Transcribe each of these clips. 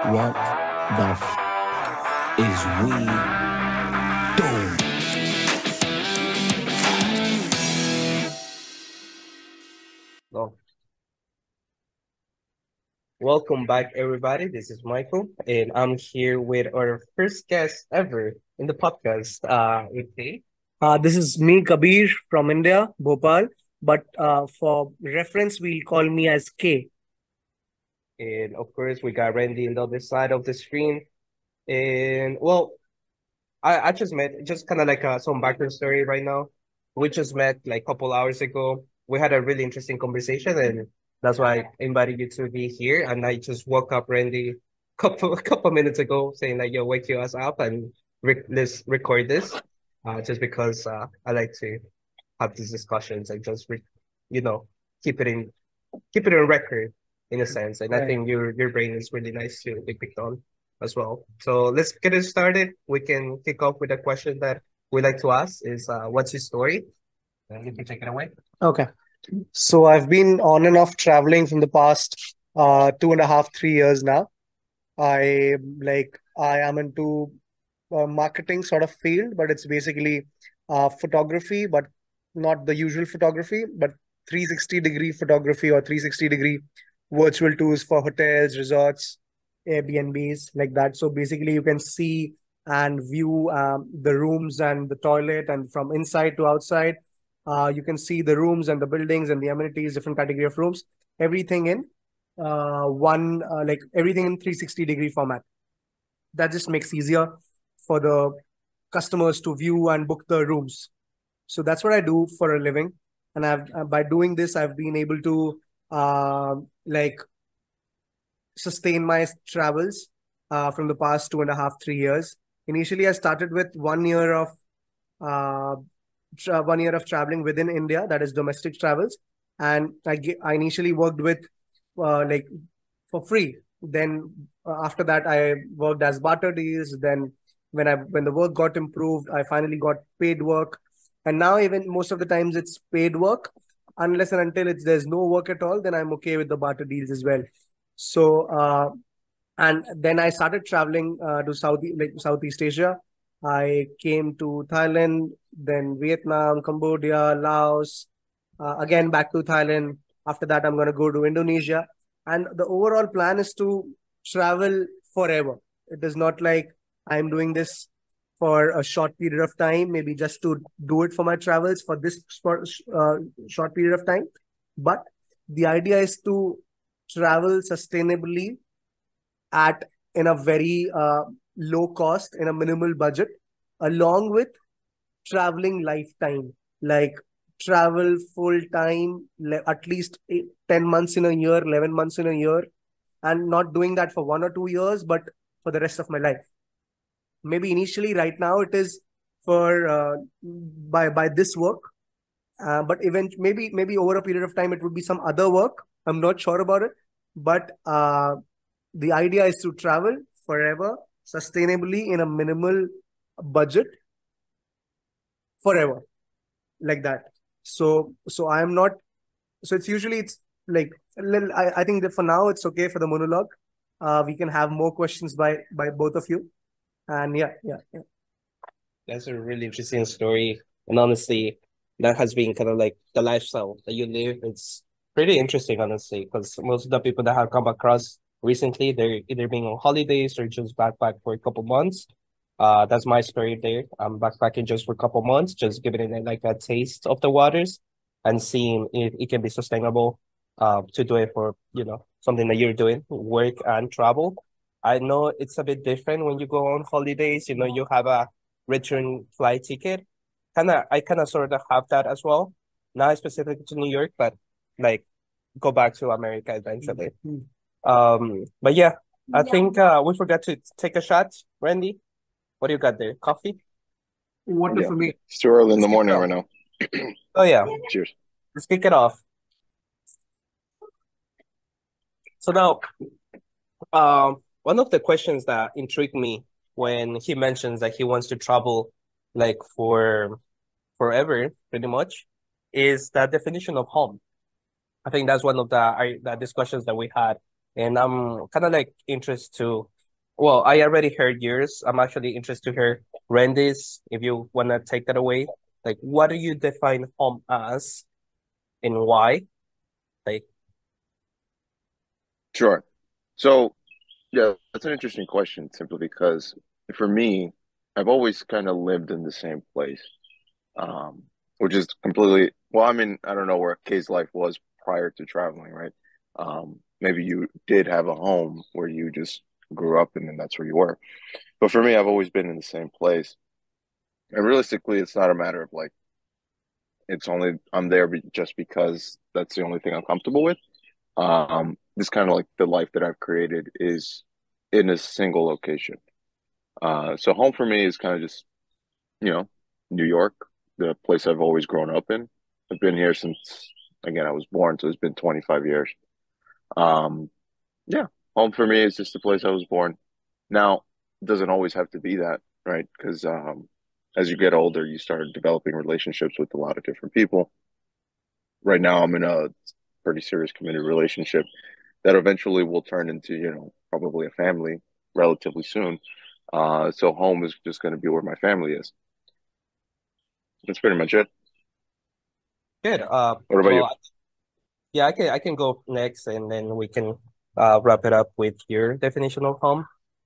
What the is we doing? Oh. Welcome back, everybody. This is Michael, and I'm here with our first guest ever in the podcast, EP. This is me, Kabir from India, Bhopal. But for reference, we'll call me as K. And of course, we got Randy on the other side of the screen. And well, I just met, just kind of like some background story right now. We just met like a couple hours ago. We had a really interesting conversation, and that's why I invited you to be here. And I just woke up Randy a couple minutes ago saying like, yo, wake your ass up and let's record this. Just because I like to have these discussions and just you know keep it in keep it on record in a sense. And I Right. think your brain is really nice to be picked on as well. So let's get it started. We can kick off with a question that we like to ask is what's your story? You can take it away. Okay. So I've been on and off traveling from the past 2.5, 3 years now. I am into marketing sort of field, but it's basically photography, but not the usual photography, but 360-degree photography or 360-degree virtual tours for hotels, resorts, Airbnbs, like that. So basically, you can see and view the rooms and the toilet, and from inside to outside, you can see the rooms and the buildings and the amenities, different category of rooms, everything in everything in 360-degree format. That just makes easier for the customers to view and book the rooms. So that's what I do for a living, and I've by doing this, I've been able to like sustain my travels from the past 2.5, 3 years. Initially, I started with 1 year of 1 year of traveling within India, that is domestic travels, and I initially worked with like for free. Then after that, I worked as barter deals. Then when the work got improved, I finally got paid work, and now even most of the times it's paid work, unless and until there's no work at all. Then I'm okay with the barter deals as well. So and then I started traveling to Southeast Asia. I came to Thailand, then Vietnam, Cambodia, Laos, again back to Thailand. After that, I'm going to go to Indonesia. And the overall plan is to travel forever. It is not like I'm doing this for a short period of time, maybe just to do it for my travels for this short period of time. But the idea is to travel sustainably at in a very low cost, in a minimal budget, along with traveling lifetime, like travel full time, at least 10 months in a year, 11 months in a year, and not doing that for 1 or 2 years, but for the rest of my life. Maybe initially, right now, it is for by this work, but maybe over a period of time, it would be some other work. I'm not sure about it, but the idea is to travel forever, sustainably in a minimal budget forever, like that. So I am not. So it's like I think that for now it's okay for the monologue. We can have more questions by both of you, and yeah. That's a really interesting story. And honestly, that has been kind of like the lifestyle that you live. It's pretty interesting, honestly, because most of the people that have come across recently, they're either being on holidays or just backpack for a couple months. That's my story there. I'm backpacking just for a couple months, just giving it like a taste of the waters and seeing if it can be sustainable to do it for, something that you're doing, work and travel. I know it's a bit different when you go on holidays, you have a return flight ticket. I kind of sort of have that as well. Not specific to New York, but like go back to America eventually. But yeah, I think we forgot to take a shot. Randy, what do you got there? Coffee? Water Yeah, for me. it's too early in the Let's kick it morning off. right now. Oh yeah, Cheers. let's kick it off. So now, one of the questions that intrigued me when he mentions that he wants to travel like for forever, pretty much, is the definition of home. I think that's one of the discussions that we had And I'm kind of like interested to, well, I already heard yours. I'm actually interested to hear Randy's, if you want to take that away. Like, what do you define home as and why? Like, Sure. So, yeah, that's an interesting question simply because for me, I've always kind of lived in the same place, um, which is completely, well, I mean, I don't know where Kay's life was prior to traveling, right? Maybe you did have a home where you just grew up and then that's where you were. But for me, I've always been in the same place. And realistically, it's not a matter of like, it's only, I'm there just because that's the only thing I'm comfortable with. This kind of like the life that I've created is in a single location. So home for me is kind of just, you know, New York, the place I've always grown up in. I've been here since, again, I was born, so it's been 25 years. Um, yeah, home for me is just the place I was born. Now, it doesn't always have to be that, right? Because as you get older, you start developing relationships with a lot of different people. Right now, I'm in a pretty serious committed relationship that eventually will turn into, you know, probably a family relatively soon. So home is just going to be where my family is. That's pretty much it. good. What about you? Well, yeah, I can go next, and then we can wrap it up with your definition of home.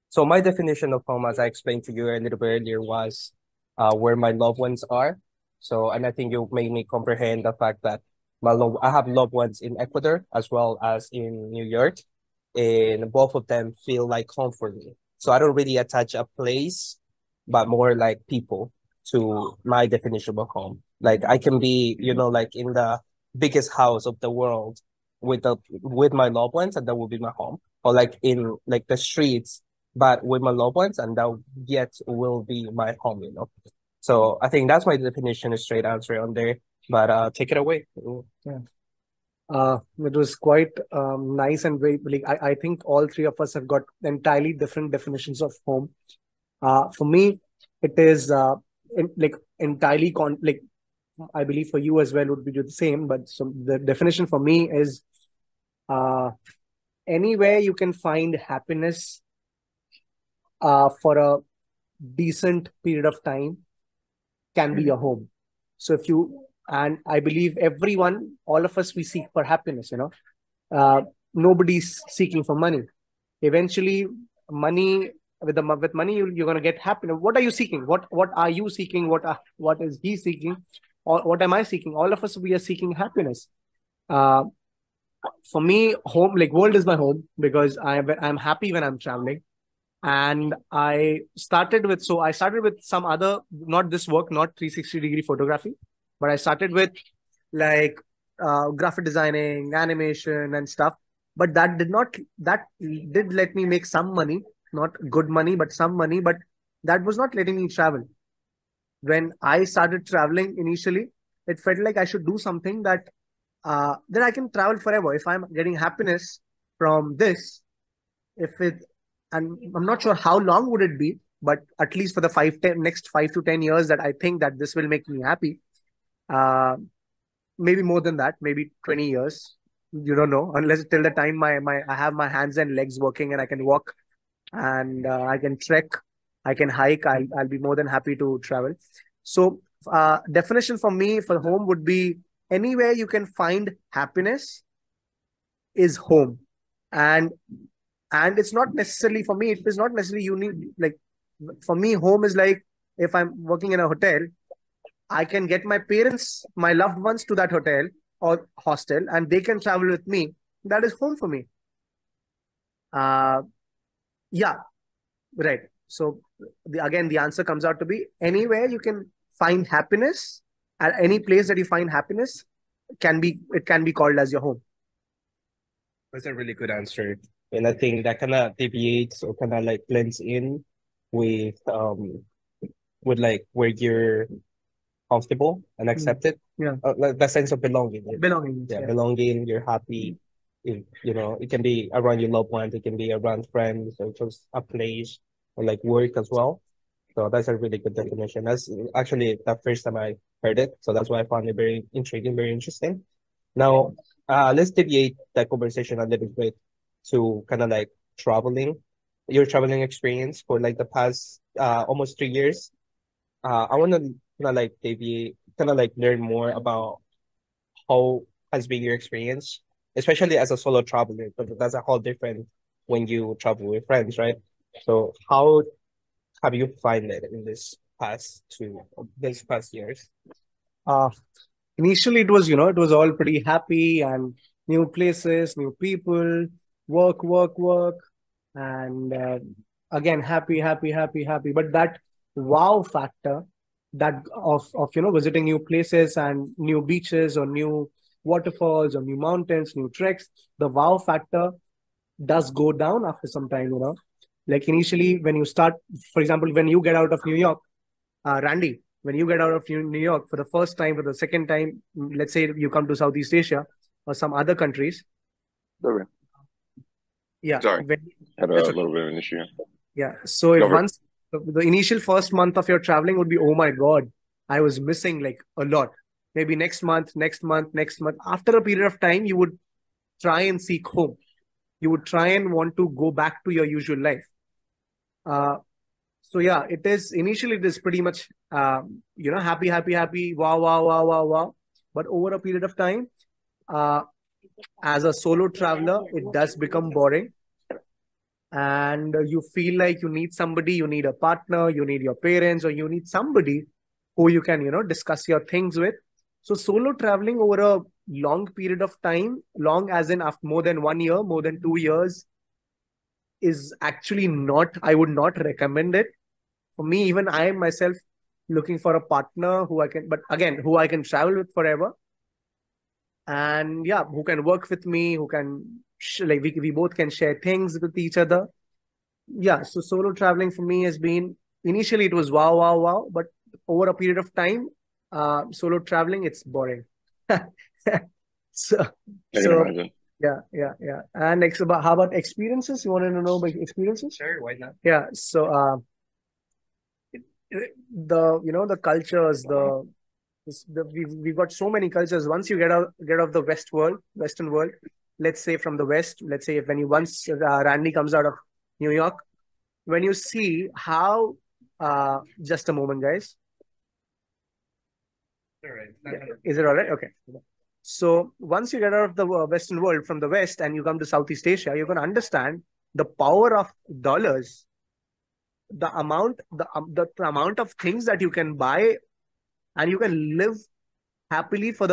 So my definition of home, as I explained to you a little bit earlier, was where my loved ones are. So, and I think you made me comprehend the fact that I have loved ones in Ecuador as well as in New York, and both of them feel like home for me. So I don't really attach a place, but more like people to my definition of home. Like I can be, like in the biggest house of the world with my loved ones, and that will be my home. Or like in like the streets, but with my loved ones, and that yet will be my home. So I think that's my definition, a straight answer on there. But take it away. Yeah. It was quite nice and very like I think all three of us have got entirely different definitions of home. For me, it is like entirely like I believe for you as well would be the same. But so the definition for me is uh, anywhere you can find happiness for a decent period of time can be your home. So if you, and I believe everyone, all of us, we seek for happiness. Nobody's seeking for money. Eventually, money with money you're gonna get happiness. What are you seeking? What are you seeking? What is he seeking? Or what am I seeking? All of us, we are seeking happiness. Uh, for me, home, like world is my home because I'm happy when I'm traveling. And I started with some other, not this work, not 360-degree photography, but I started with like graphic designing, animation and stuff. But that did let me make some money, not good money, but some money, but that was not letting me travel. When I started traveling initially, it felt like I should do something that I can travel forever. If I'm getting happiness from this, if it, and I'm not sure how long would it be, but at least for the next 5 to 10 years that I think that this will make me happy. Uh, Maybe more than that, maybe 20 years. You don't know, unless till the time I have my hands and legs working and I can walk and I can trek, I can hike. I'll be more than happy to travel. So definition for me for home would be anywhere you can find happiness is home. And it's not necessarily, for me, it is not necessarily you need, like, for me, home is like, if I'm working in a hotel, I can get my parents, my loved ones to that hotel or hostel, and they can travel with me. That is home for me. Uh, yeah, right. So again, the answer comes out to be anywhere you can find happiness, at any place that you find happiness, it can be called as your home. That's a really good answer. And I think that kind of deviates or kind of like blends in with like where you're comfortable and accepted. Yeah. Like the sense of belonging. Belonging. Yeah, belonging, you're happy. It can be around your loved ones, it can be around friends, or just a place, or like work as well. So that's a really good definition. That's actually the first time I heard it. So that's why I found it very intriguing, very interesting. Now, let's deviate that conversation a little bit to kind of like your traveling experience for like the past almost 3 years. I want to kind of like maybe kind of like learn more about how has been your experience, especially as a solo traveler, but that's a whole different when you travel with friends, right? So how have you find it in this past years? Uh, Initially, it was all pretty happy and new places, new people, work, work, work, and again, happy, happy, happy, happy. But that wow factor, that of visiting new places and new beaches or new waterfalls or new mountains, new treks, the wow factor does go down after some time. Like initially, when you start, for example, when you get out of New York, Randy, when you get out of New York for the first time, for the second time, let's say you come to Southeast Asia or some other countries. Okay. Yeah. Sorry. Had a That's okay. little bit of an issue. Yeah. So if Go for it. once the initial first month of your traveling would be, oh my God, I was missing like a lot. Maybe next month, next month, next month. After a period of time, you would try and seek home. You would try and want to go back to your usual life. So yeah, it is pretty much happy, happy, happy, wow, wow, wow, wow, wow. But over a period of time, as a solo traveler, it does become boring. And you feel like you need somebody, you need a partner, you need your parents, or you need somebody who you can, discuss your things with. So solo traveling over a long period of time, long as in after more than 1 year, more than 2 years, is actually not, I would not recommend it. For me, even I myself looking for a partner who I can travel with forever. And yeah, who can work with me, who can, we both can share things with each other. Yeah, so solo traveling for me has been, initially it was wow, wow, wow. But over a period of time, solo traveling, it's boring. So, I can so imagine. yeah. And how about experiences? You wanted to know about experiences? Sure, why not? Yeah. So the cultures, we've got so many cultures. Once you get of the Western world, let's say from the West, let's say if when you once Randy comes out of New York, when you see how just a moment, guys. All right. Yeah. Is it all right? Okay. So once you get out of the Western world from the West and you come to Southeast Asia, you're going to understand the power of dollars, the amount of things that you can buy, and you can live happily for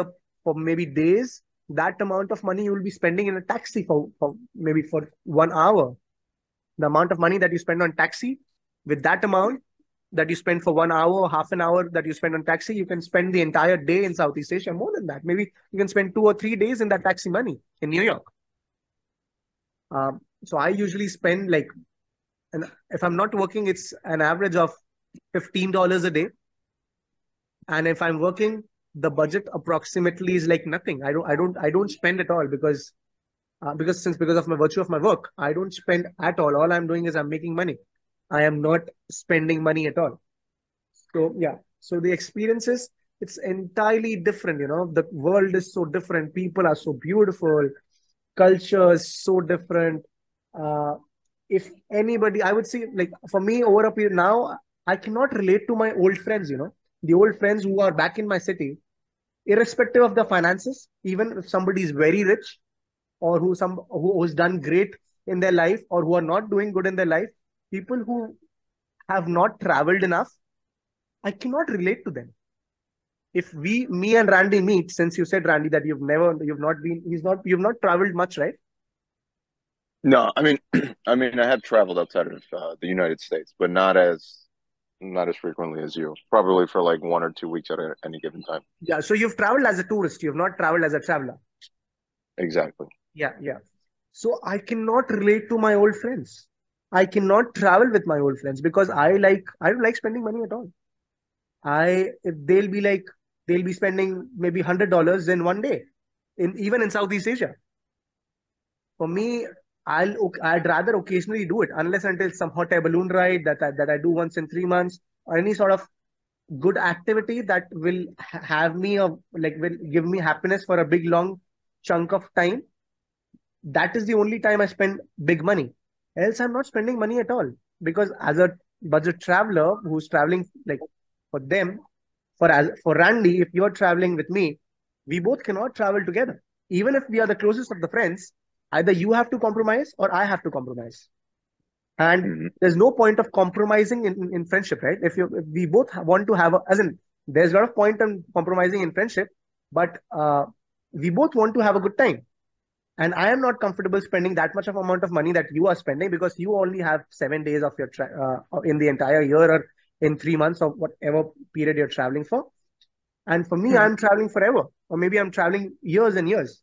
maybe days. That amount of money you will be spending in a taxi for maybe for 1 hour. The amount of money that you spend on taxi, with that amount that you spend for 1 hour, half an hour that you spend on taxi, you can spend the entire day in Southeast Asia. More than that, maybe you can spend 2 or 3 days in that taxi money in New York. So I usually spend and if I'm not working, it's an average of $15 a day. And if I'm working, the budget approximately is like nothing. I don't spend at all because of my virtue of my work, I don't spend at all. All I'm doing is I'm making money. I am not spending money at all. So yeah. So the experiences, it's entirely different. The world is so different. People are so beautiful. Culture is so different. If anybody, I would say, like for me, over a period now, I cannot relate to my old friends. The old friends who are back in my city, irrespective of the finances, even if somebody is very rich or who's done great in their life or who are not doing good in their life, people who have not traveled enough, I cannot relate to them. If me and Randy meet, since you said, Randy, that you've not traveled much, right? No, I mean, I have traveled outside of the United States, but not as frequently as you. Probably for like 1 or 2 weeks at any given time. Yeah. So you've traveled as a tourist. You've not traveled as a traveler. Exactly. Yeah. So I cannot relate to my old friends. I cannot travel with my old friends because I don't like spending money at all. If they'll be spending maybe $100 in one day, even in Southeast Asia. For me, I'd rather occasionally do it, unless until some hot air balloon ride that I do once in 3 months, or any sort of good activity that will have me will give me happiness for a big long chunk of time. that is the only time I spend big money. Else, I'm not spending money at all. Because as a budget traveler who's traveling, like for them, for Randy, if you're traveling with me, we both cannot travel together. Even if we are the closest of the friends, either you have to compromise or I have to compromise. And Mhm. there's no point of compromising in friendship, right? If we both want to have as in, there's a lot of point in compromising in friendship, but we both want to have a good time. And I am not comfortable spending that much of amount of money that you are spending, because you only have 7 days of your in the entire year, or in 3 months, or whatever period you're traveling for. And for me, Mhm. I'm traveling forever, or maybe I'm traveling years and years.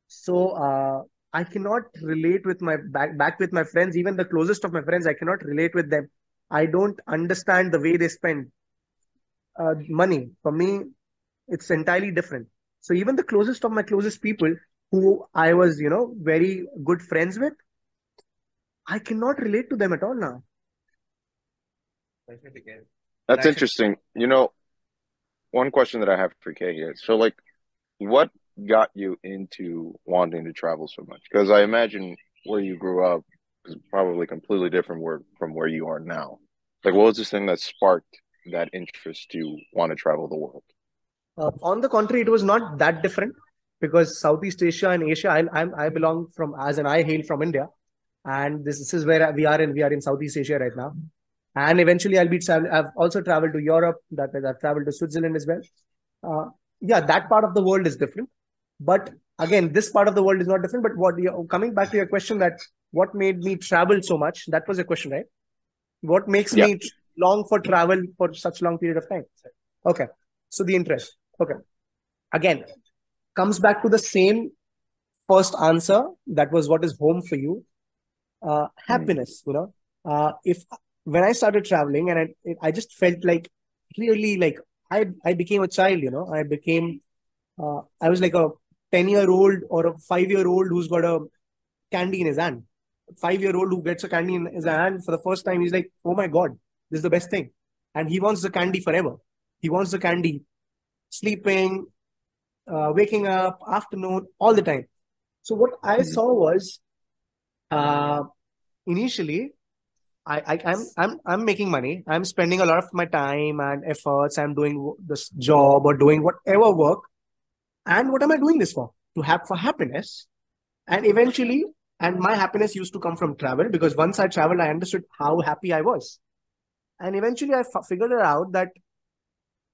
So I cannot relate with my back with my friends, even the closest of my friends. I cannot relate with them. I don't understand the way they spend money. For me, it's entirely different. So even the closest of my closest people who I was, very good friends with, I cannot relate to them at all now. That's interesting. One question that I have for Kay here. So, like, what got you into wanting to travel so much? Because I imagine where you grew up is probably completely different from where you are now. Like, what was this thing that sparked that interest to want to travel the world? On the contrary, it was not that different, because Southeast Asia and Asia, I belong from, as an I hail from India, and this is where we are in Southeast Asia right now. And eventually I'll be traveling. I've also traveled to Europe. That is, I've traveled to Switzerland as well. Yeah, that part of the world is different. But again, this part of the world is not different. But coming back to your question, that what made me travel so much? That was a question, right? What makes Yeah. me long for travel for such long period of time? Okay, so the interest. Okay, again, comes back to the same first answer. That was, what is home for you? Happiness. If when I started traveling, and I just felt like, really, like I became a child. I was like a 10-year-old or a 5-year-old who's got a candy in his hand. 5-year-old who gets a candy in his hand for the first time, he's like, oh my God, this is the best thing. And he wants the candy forever. He wants the candy sleeping, waking up, afternoon, all the time. So what I saw was, uh, initially, I'm making money. I'm spending a lot of my time and efforts. I'm doing this job or doing whatever work. And what am I doing this for? To have for happiness. And eventually, and my happiness used to come from travel, because once I traveled, I understood how happy I was. And eventually, I figured it out that,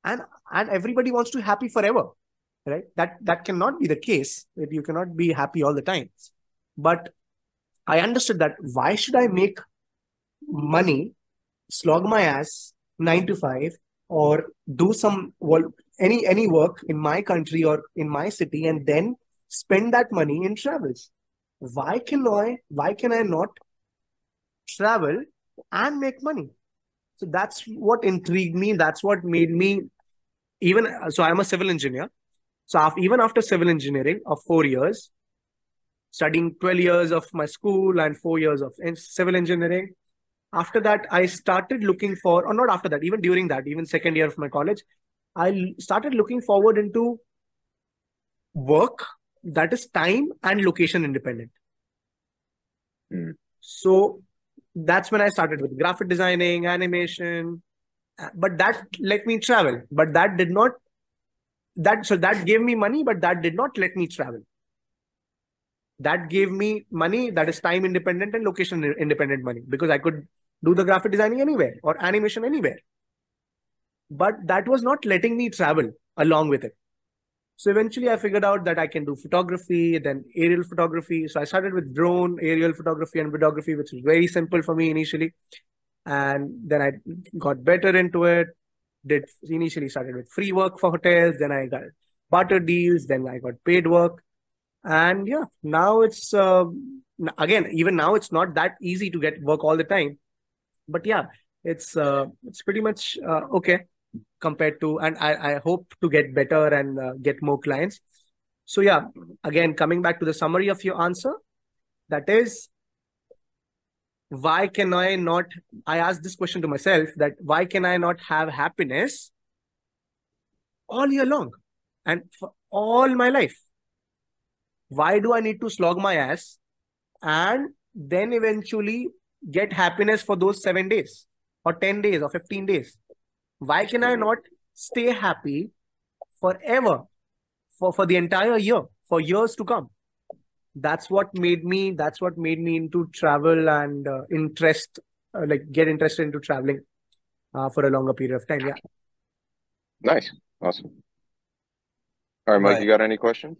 and everybody wants to be happy forever, right? That cannot be the case. That you cannot be happy all the time. But I understood that, why should I make money, slog my ass 9 to 5, or do any work in my country or in my city, and then spend that money in travels? Why can I not travel and make money? So that's what intrigued me. That's what made me, even so, I'm a civil engineer. So even after civil engineering of 4 years, studying 12 years of my school and 4 years of civil engineering, after that, I started looking for, or not after that, even during that, even second year of my college, I started looking forward into work that is time and location independent. Mm. So that's when I started with graphic designing, animation, but that let me travel. But that did not, that gave me money, but that did not let me travel. That gave me money that is time independent and location independent money, because I could do the graphic designing anywhere or animation anywhere. But that was not letting me travel along with it. So eventually I figured out that I can do photography, then aerial photography. So I started with drone, aerial photography, and videography, which was very simple for me initially. And then I got better into it. Initially started with free work for hotels, then I got barter deals, then I got paid work. And yeah, now it's, again, even now it's not that easy to get work all the time. But yeah, it's pretty much okay compared to, and I hope to get better and get more clients. So yeah, again, coming back to the summary of your answer, that is, why can I not, I asked this question to myself, that why can I not have happiness all year long and for all my life? Why do I need to slog my ass and then eventually get happiness for those 7 days or 10 days or 15 days? Why can I not stay happy forever for the entire year, for years to come? That's what made me into travel and get interested into traveling for a longer period of time. Yeah. Nice. Awesome. All right, Mike, you Right. got any questions?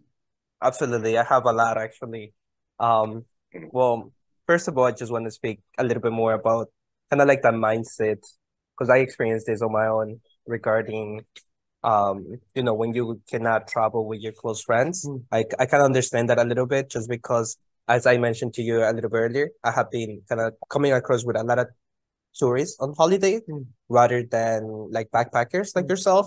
Absolutely. I have a lot actually. Well, first of all, I just want to speak a little bit more about kind of like that mindset, because I experienced this on my own regarding when you cannot travel with your close friends. I can understand that a little bit, just because, as I mentioned to you a little bit earlier, I have been kind of coming across with a lot of tourists on holiday rather than like backpackers like yourself.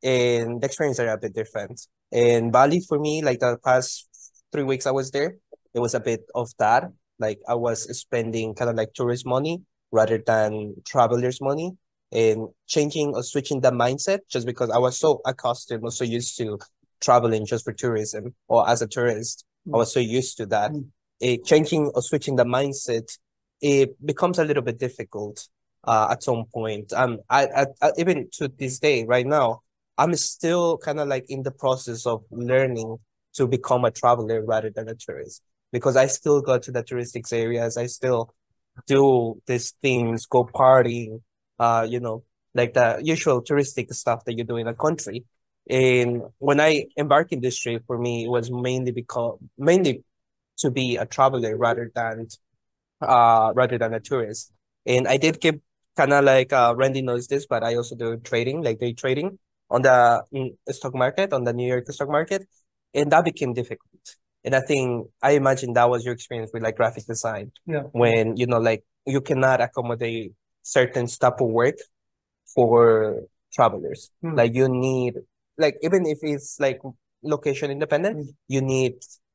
And the experience are a bit different. In Bali, for me, like the past 3 weeks I was there, it was a bit of that. Like I was spending kind of like tourist money rather than travelers' money, and changing or switching the mindset, just because I was so accustomed or so used to traveling just for tourism or as a tourist. I was so used to that. Changing or switching the mindset, it becomes a little bit difficult at some point. Even to this day, right now, I'm still kind of like in the process of learning to become a traveler rather than a tourist, because I still go to the touristic areas. I still do these things, go partying, like the usual touristic stuff that you do in a country. And when I embarked in this trip, for me, it was mainly to be a traveler rather than a tourist. And I did keep kind of like Randy knows this, but I also do trading, like day trading on the stock market, on the New York stock market, and that became difficult. And I imagine that was your experience with like graphic design, Yeah. when like you cannot accommodate certain type of work for travelers. Like you need, like even if it's like location independent, you need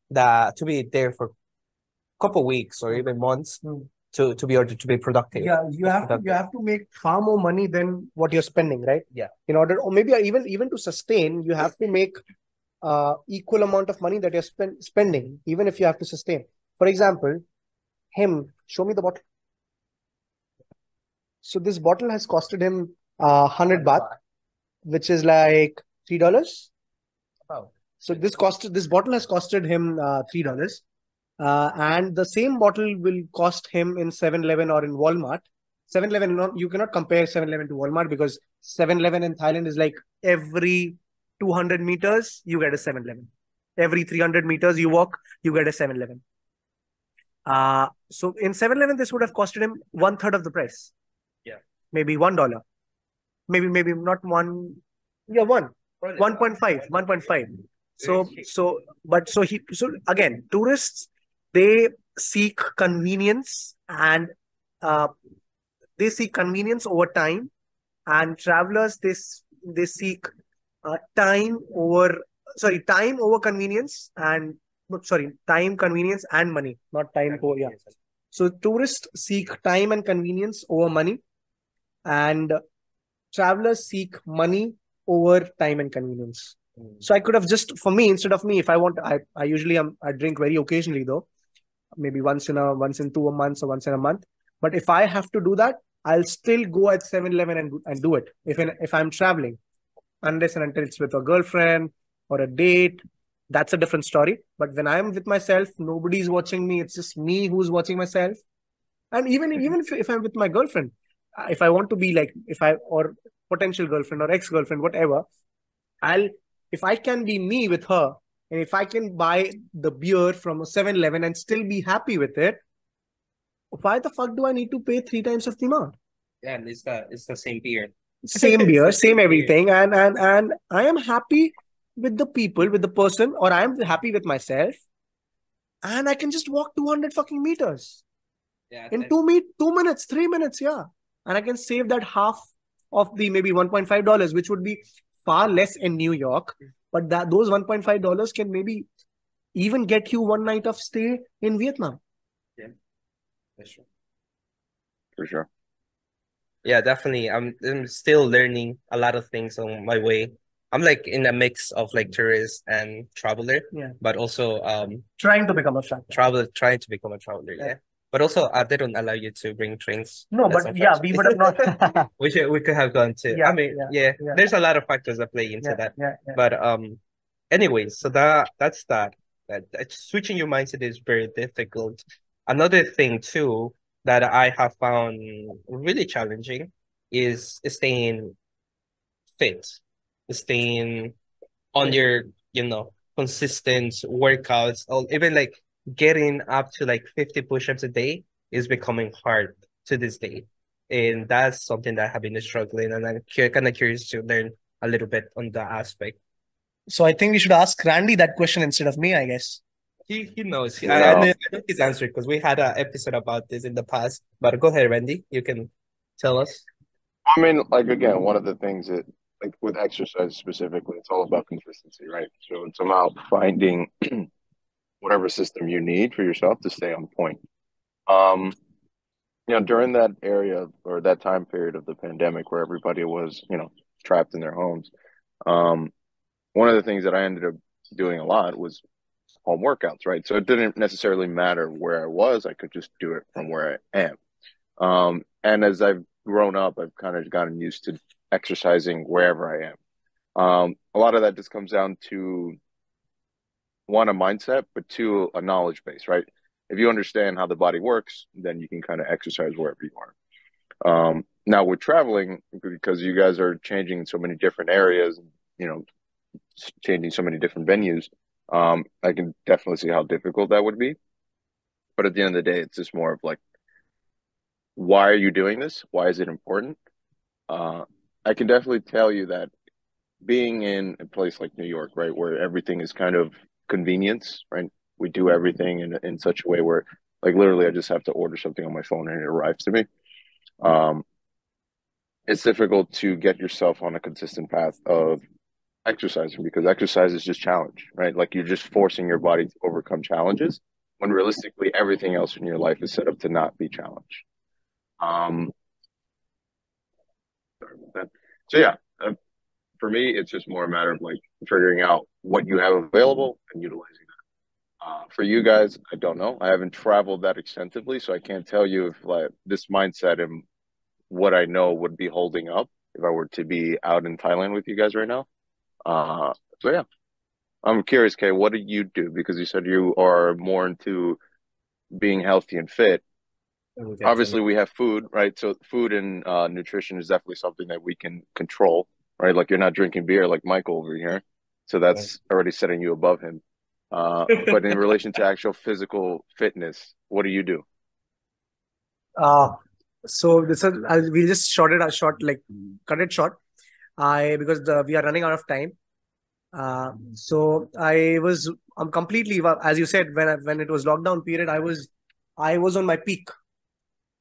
that to be there for couple weeks or even months to be able to be productive. Yeah, you have to make far more money than what you're spending, right? Yeah. In order, or maybe even to sustain, you have to make equal amount of money that you're spending, even if you have to sustain. For example, show me the bottle. So this bottle has costed him 100 baht, which is like $3. Wow. So this bottle has costed him $3. And the same bottle will cost him in 7-Eleven or in Walmart. 7-Eleven, you cannot compare 7-Eleven to Walmart, because 7-Eleven in Thailand is like every 200 meters, you get a 7-Eleven. Every 300 meters you walk, you get a 7-Eleven. So in 7-Eleven, this would have costed him 1/3 of the price. Yeah. Maybe $1. Maybe not one. Yeah, 1.5. 1.5. So again, tourists, they seek convenience, and they seek convenience over time, and travelers, they seek time over convenience, and time, convenience, and money, not time over. Yeah. So tourists seek time and convenience over money, and travelers seek money over time and convenience. So I could have just, for me, instead of me, if I want, I usually I drink very occasionally though, maybe once in 2 months or once in a month. But if I have to do that, I'll still go at 7-Eleven and do it if I'm traveling, unless and until it's with a girlfriend or a date. That's a different story. But when I'm with myself, nobody's watching me. It's just me who's watching myself. And even if I'm with my girlfriend, if I want to be like, or potential girlfriend or ex-girlfriend, whatever, if I can be me with her, and if I can buy the beer from a 7-Eleven and still be happy with it, why the fuck do I need to pay 3 times of the amount? Yeah, and it's the same beer. Same beer, same everything, and I am happy with the people, with the person, or I am happy with myself, and I can just walk 200 fucking meters. Yeah, in 2 minutes, 3 minutes, yeah. And I can save that half of the maybe $1.5, which would be far less in New York. But those $1.5 can maybe even get you one night of stay in Vietnam. Yeah, that's true. For sure. Yeah, definitely. I'm still learning a lot of things on my way. I'm like in a mix of like tourist and traveler, Yeah. but also Trying to become a traveler. trying to become a traveler, Yeah. yeah. But also they don't allow you to bring drinks. No, That's but yeah, we would have not. we could have gone to. Yeah, I mean, yeah. there's a lot of factors that play into that. Yeah. But anyways, so that's that. Switching your mindset is very difficult. Another thing too that I have found really challenging is staying fit, staying on your, consistent workouts, or even like getting up to like 50 push-ups a day is becoming hard to this day. And that's something that I have been struggling, and I'm kind of curious to learn a little bit on that aspect. So I think we should ask Randy that question instead of me, I guess. He knows. No. I know his answer because we had an episode about this in the past. But go ahead, Randy. You can tell us. I mean, like again, one of the things that like with exercise specifically, it's all about consistency, right? So it's about finding whatever system you need for yourself to stay on point. During that area or that time period of the pandemic where everybody was, trapped in their homes, one of the things that I ended up doing a lot was home workouts, right? So it didn't necessarily matter where I was. I could just do it from where I am. And as I've grown up, I've kind of gotten used to exercising wherever I am. A lot of that just comes down to one, a mindset, but two, a knowledge base, right? If you understand how the body works, then you can kind of exercise wherever you are. Now with traveling, because you guys are changing so many different areas, changing so many different venues, I can definitely see how difficult that would be. But at the end of the day, it's just more of like, why are you doing this? Why is it important? I can definitely tell you that being in a place like New York, right, where everything is kind of convenience, right? We do everything in such a way where, like, literally, I just have to order something on my phone and it arrives to me. It's difficult to get yourself on a consistent path of exercising because exercise is just challenge, right? Like you're just forcing your body to overcome challenges when realistically everything else in your life is set up to not be challenged. Sorry about that. So yeah, for me, it's just more a matter of like figuring out what you have available and utilizing that. For you guys, I don't know. I haven't traveled that extensively, so I can't tell you if like this mindset and what I know would be holding up if I were to be out in Thailand with you guys right now. So yeah, I'm curious, Kay, what do you do? Because you said you are more into being healthy and fit. Obviously, we have food, right? So food and nutrition is definitely something that we can control, right? Like you're not drinking beer like Michael over here. So that's already setting you above him. But in relation to actual physical fitness, what do you do? So we'll just cut it short. Because we are running out of time. So I'm completely, as you said, when it was lockdown period, I was on my peak.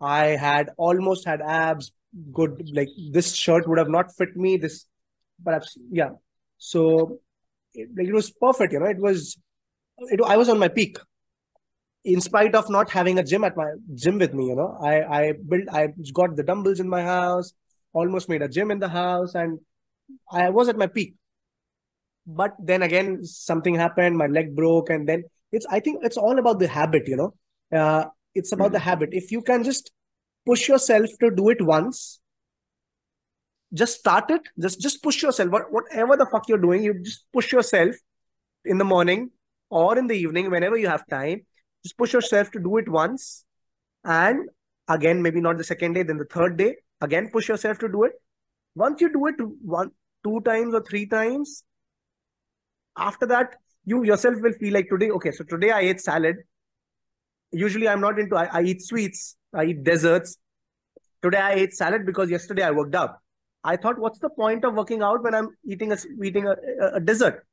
I had almost had abs, good, like this shirt would have not fit me, this perhaps, yeah. So it was perfect, I was on my peak. In spite of not having a gym with me, I got the dumbbells in my house, almost made a gym in the house, and I was at my peak. But then again, something happened, my leg broke, and then I think it's all about the habit, it's about the habit. If you can just push yourself to do it once, just start it, just push yourself, whatever the fuck you're doing, you just push yourself in the morning or in the evening, whenever you have time, just push yourself to do it once. And again, maybe not the second day, then the third day, again, push yourself to do it. Once you do it 2 times or 3 times, after that, you yourself will feel like today, okay, so today I ate salad. Usually I'm not into, I eat sweets, I eat desserts. Today I ate salad because yesterday I worked out. I thought, what's the point of working out when I'm eating a dessert?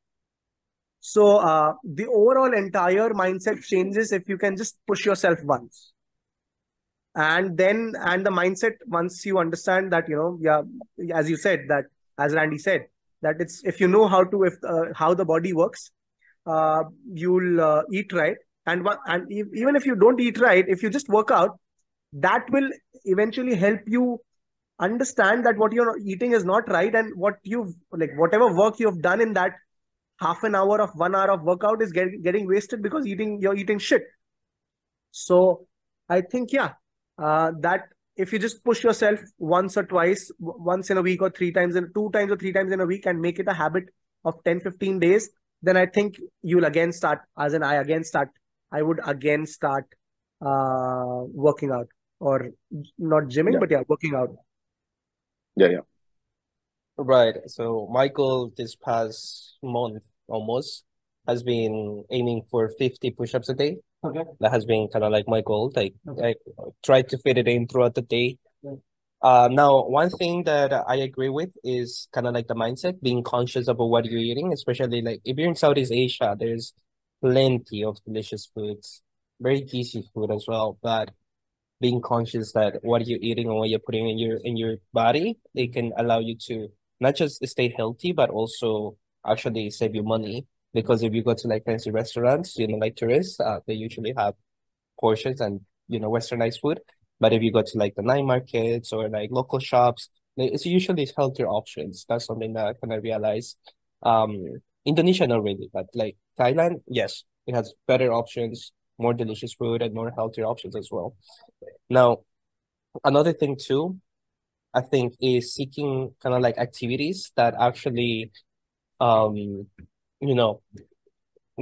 So the overall entire mindset changes if you can just push yourself once. And the mindset, once you understand that, as you said, that as Randy said, that it's, if you know how the body works, you'll eat right. And even if you don't eat right, if you just work out, that will eventually help you understand that what you're eating is not right, and whatever work you've done in that half an hour of 1 hour of workout is getting wasted because you're eating shit. So I think, that if you just push yourself once or twice, once in a week or 2 times or 3 times in a week, and make it a habit of 10-15 days, then I think you'll again start, I would again start working out, or not gymming, Yeah. but working out. Yeah. Right. So Michael, this past month almost, has been aiming for 50 push-ups a day. Okay. That has been kind of like my goal. Like, I try to fit it in throughout the day. Now, one thing that I agree with is kind of like the mindset, being conscious about what you're eating, especially like if you're in Southeast Asia, there's plenty of delicious foods, very easy food as well. But being conscious that what you're eating and what you're putting in your body, it can allow you to not just stay healthy, but also actually save you money. Because if you go to like fancy restaurants, like tourists, they usually have portions and westernized food. But if you go to like the night markets or like local shops, it's usually healthier options. That's something that I kind of realized. Indonesia, not really, but like Thailand, yes, it has better options, more delicious food, and more healthier options as well. Now, another thing too, I think, is seeking kind of like activities that actually,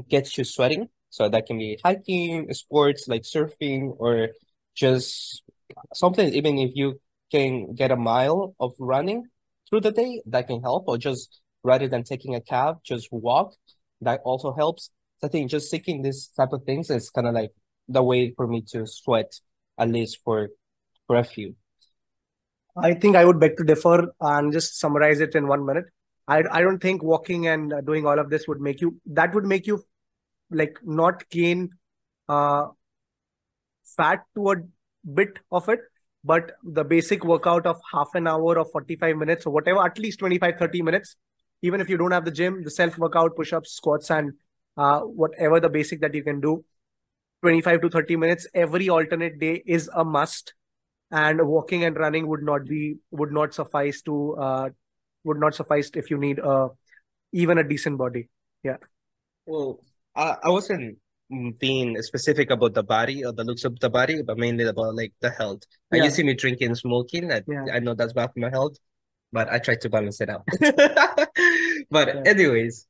gets you sweating. So that can be hiking, sports like surfing, or just something, even if you can get a mile of running through the day, that can help. Or just rather than taking a cab, just walk. That also helps. So I think just seeking this type of things is kind of like the way for me to sweat, at least for a few. I think I would beg to differ and just summarize it in 1 minute. I don't think walking and doing all of this would make you like not gain fat to a bit of it, but the basic workout of half an hour or 45 minutes or whatever, at least 25-30 minutes, even if you don't have the gym, the self workout, push-ups, squats, and whatever the basic that you can do, 25 to 30 minutes every alternate day is a must. And walking and running would not suffice if you need even a decent body. Yeah. Well, I wasn't being specific about the body or the looks of the body, but mainly about like the health. And you see me drinking, smoking. I know that's bad for my health, but I try to balance it out. But anyways,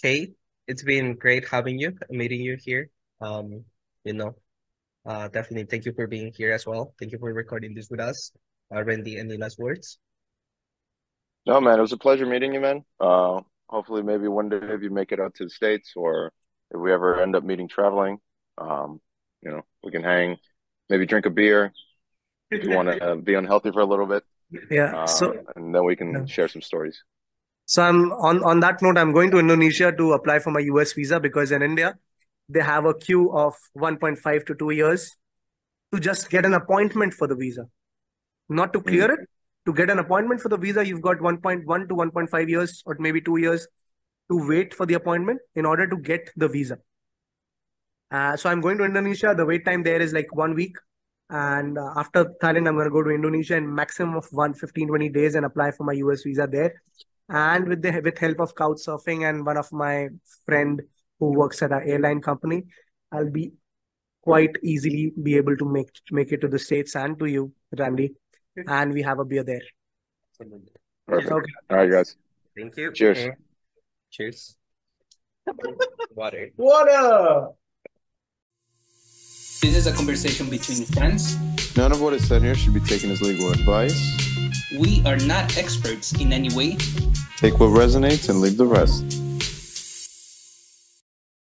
Kate, it's been great meeting you here. Definitely thank you for being here as well. Thank you for recording this with us. Randy, any last words? No, man, it was a pleasure meeting you, man. Hopefully maybe one day if you make it out to the States, or if we ever end up meeting traveling, we can hang, maybe drink a beer if you want to be unhealthy for a little bit. Yeah. And then we can share some stories. So I'm on that note, I'm going to Indonesia to apply for my US visa, because in India, they have a queue of 1.5 to 2 years to just get an appointment for the visa. Not to clear it, to get an appointment for the visa, you've got 1.1 to 1.5 years or maybe 2 years to wait for the appointment in order to get the visa. So I'm going to Indonesia. The wait time there is like 1 week. And after Thailand, I'm going to go to Indonesia in maximum of 15-20 days and apply for my US visa there. And with help of couch surfing and one of my friend who works at an airline company, I'll be quite easily be able to make it to the States and to you, Randy. And we have a beer there. Perfect. Okay. All right, guys. Thank you. Cheers. Cheers. Water. This is a conversation between friends. None of what is said here should be taken as legal advice. We are not experts in any way. Take what resonates and leave the rest.